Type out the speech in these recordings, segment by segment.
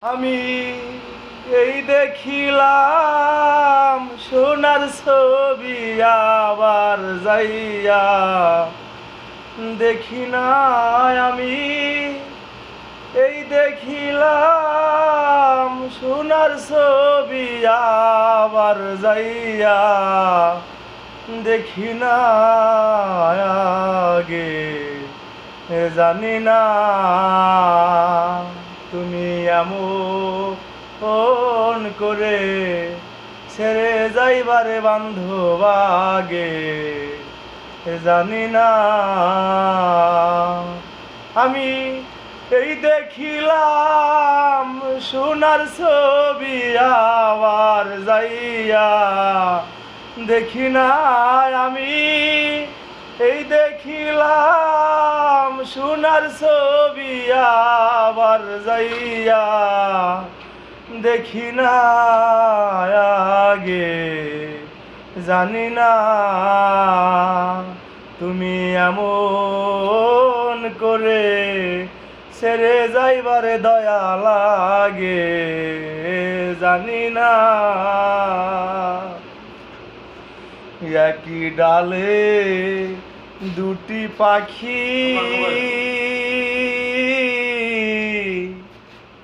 আমি এই দেখিলাম সোনার ছবি আবার যাইয়া দেখি না। আমি এই দেখিলাম সোনার ছবি আবার যাইয়া দেখি না। আগে জানি না তুমি এমন করে ছেড়ে যাইবারে বান্ধব আগে জানি না। আমি এই দেখিলাম সোনার ছবি আবার যাইয়া দেখি না। আমি এই দেখিলাম সোনার ছবি আবার যাইয়া দেখি না। আগে জানি না তুমি এমন করে ছেড়ে যাইবারে দয়া লাগে জানি না। একই ডালে দুটি পাখি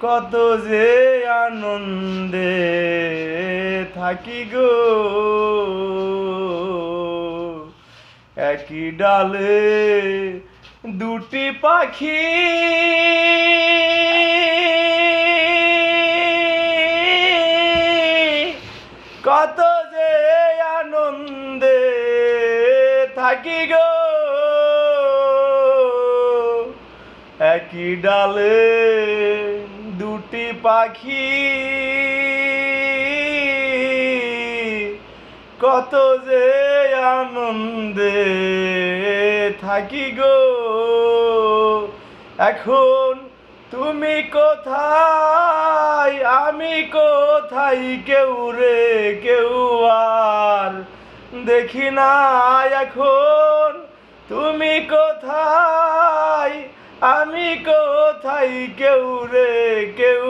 কত যে আনন্দে থাকি গো। একই ডালে দুটি পাখি কত যে আনন্দে থাকি গো। একই ডালে দুটি পাখি কত যে আনন্দে থাকি গো। এখন তুমি কোথায় আমি কোথায় কেউ রে কেউ আর দেখি না। এখন তুমি কোথায় আমি কোথায় কেউ রে কেউ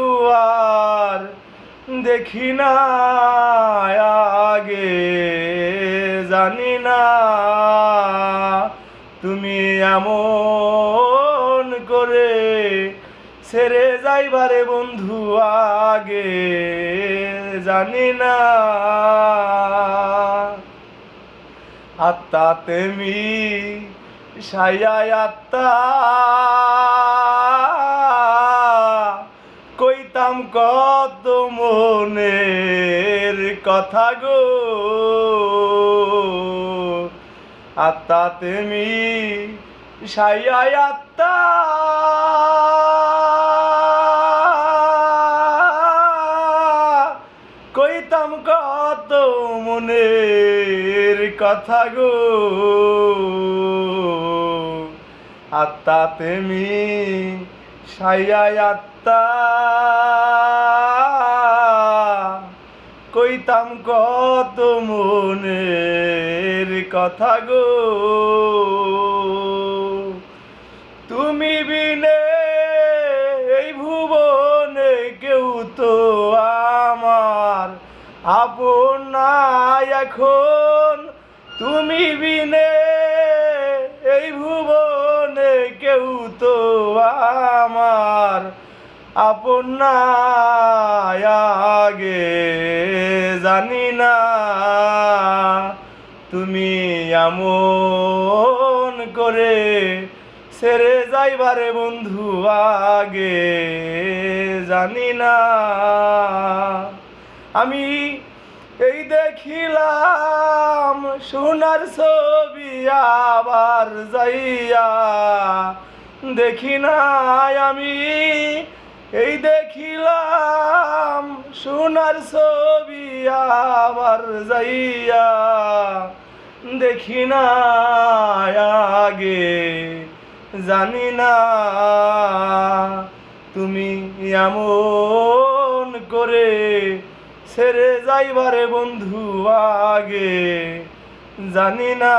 আর দেখি না। আগে জানি না তুমি এমন করে ছেড়ে যাইবারে বন্ধু আগে জানি না। আত্মা তেমি সাইয়ায় আত্মা কইতাম কত মনের কথা গো। আত্মা তেমি সাইয়ায় আত্মা কইতাম কত মনের কথা গো। আত্মা তেমি সাইয়ায় আত্মা কইতাম কত মনের কথা গো। তুমি বিনে এই ভুবনে কেউ তো আমার আপন নাই এখন। তুমি বিনে এই ভুবনে কেউ তো আমার আপন নাই। আগে জানি না তুমি এমন করে ছেড়ে যাইবারে বন্ধু আগে জানি না। আমি এই দেখিলাম সোনার ছবি আবার যাইয়া দেখি না। আমি এই দেখিলাম সোনার ছবি আবার যাইয়া দেখি না। আগে জানি না তুমি এমন করে ছেড়ে যাইবারে বন্ধু আগে জানি না।